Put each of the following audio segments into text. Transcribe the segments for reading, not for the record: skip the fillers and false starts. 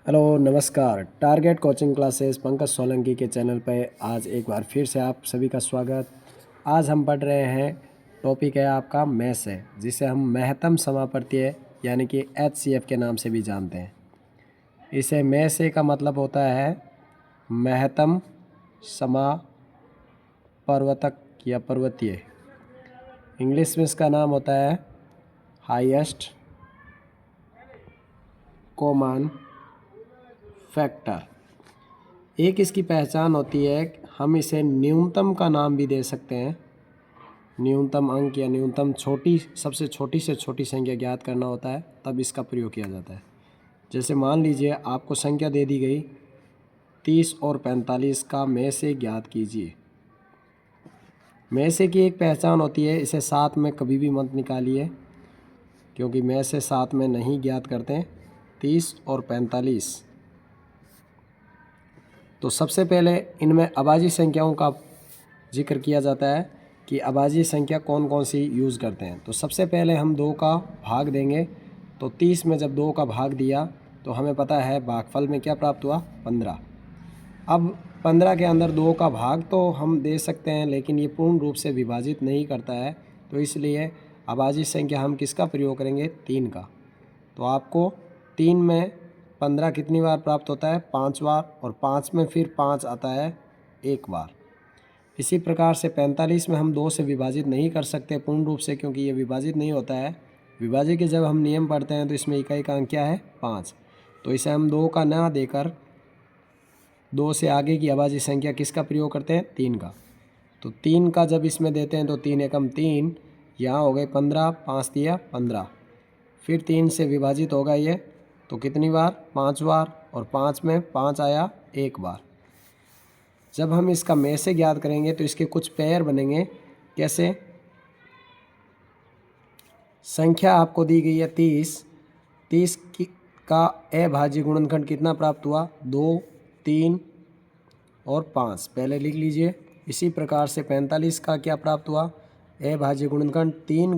Hello नमस्कार। Target coaching classes Pankaj Solanki के channel पर आज एक बार फिर से आप सभी का स्वागत। आज हम पढ़ रहे हैं, टॉपिक है आपका मैथ्स है, जिसे हम महत्तम समापवर्तीय यानी कि HCF के नाम से भी जानते हैं। इसे मैथ्स का मतलब होता है महत्तम समापवर्तक या पर्वतीय। इंग्लिश में इसका नाम होता है हाईएस्ट कॉमन फैक्टर। एक इसकी पहचान होती है, हम इसे न्यूनतम का नाम भी दे सकते हैं। न्यूनतम अंक या न्यूनतम सबसे छोटी से छोटी संख्या ज्ञात करना होता है, तब इसका प्रयोग किया जाता है। जैसे मान लीजिए आपको संख्या दे दी गई 30 और 45 का में से ज्ञात कीजिए। में से की एक पहचान होती है, इसे साथ में कभी भी मत निकालिए, क्योंकि में से साथ में नहीं ज्ञात करते 30 और 45। तो सबसे पहले इनमें अभाज्य संख्याओं का जिक्र किया जाता है कि अभाज्य संख्या कौन कौन सी यूज़ करते हैं। तो सबसे पहले हम 2 का भाग देंगे। तो 30 में जब 2 का भाग दिया तो हमें पता है भागफल में क्या प्राप्त हुआ, 15। अब 15 के अंदर 2 का भाग तो हम दे सकते हैं, लेकिन ये पूर्ण रूप से विभाजित नहीं करता है, तो इसलिए अभाज्य संख्या हम किसका प्रयोग करेंगे, 3 का। तो आपको 3 में 15 कितनी बार प्राप्त होता है, 5 बार, और 5 में फिर 5 आता है 1 बार। इसी प्रकार से 45 में हम 2 से विभाजित नहीं कर सकते पूर्ण रूप से, क्योंकि ये विभाजित नहीं होता है। विभाज्य के जब हम नियम पढ़ते हैं तो इसमें इकाई का अंक क्या है, 5। तो इसे हम 2 का ना देकर 2 से आगे की अभाज्य संख्या किसका प्रयोग करते हैं, 3 का। तो 3 का जब इसमें देते हैं तो 3 एकम 3, यहाँ हो गए 15, 5 दिया 15, फिर 3 से विभाजित होगा ये, तो कितनी बार, 5 बार, और 5 में 5 आया 1 बार। जब हम इसका में से ज्ञात करेंगे तो इसके कुछ पेयर बनेंगे। कैसे, संख्या आपको दी गई है 30 का अभाज्य गुणनखंड कितना प्राप्त हुआ, 2, 3 और 5, पहले लिख लीजिए। इसी प्रकार से 45 का क्या प्राप्त हुआ, अभाज्य गुणनखंड 3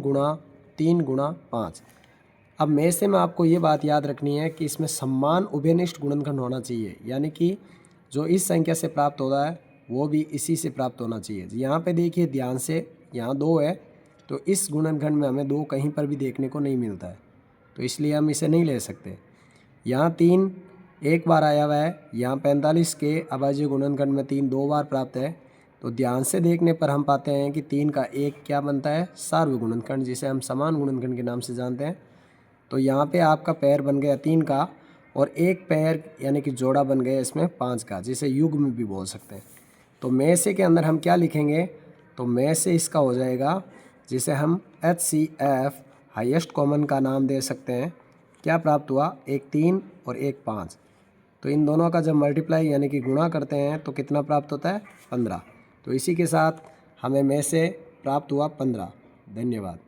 गुणा 5। अब में से में आपको ये बात याद रखनी है कि इसमें समान उभयनिष्ठ गुणनखंड होना चाहिए, यानी कि जो इस संख्या से प्राप्त होता है वो भी इसी से प्राप्त होना चाहिए। यहाँ पे देखिए ध्यान से, यहाँ 2 है, तो इस गुणनखंड में हमें 2 कहीं पर भी देखने को नहीं मिलता है, तो इसलिए हम इसे नहीं ले सकते। यहाँ 3 1 बार आया हुआ है, यहाँ 45 के अभाज्य गुणनखंड में 3 2 बार प्राप्त है। तो ध्यान से देखने पर हम पाते हैं कि 3 का 1 क्या बनता है, सार्वविक गुणनखंड, जिसे हम समान गुणनखंड के नाम से जानते हैं। तो यहाँ पे आपका पेयर बन गया 3 का, और एक पेयर यानी कि जोड़ा बन गया इसमें 5 का, जिसे युग्म भी बोल सकते हैं। तो में से के अंदर हम क्या लिखेंगे, तो में से इसका हो जाएगा, जिसे हम HCF हाईएस्ट कॉमन का नाम दे सकते हैं। क्या प्राप्त हुआ, एक 3 और एक 5। तो इन दोनों का जब मल्टीप्लाई यानी कि गुणा करते हैं तो कितना प्राप्त होता है, 15। तो इसी के साथ हमें में से प्राप्त हुआ 15। धन्यवाद।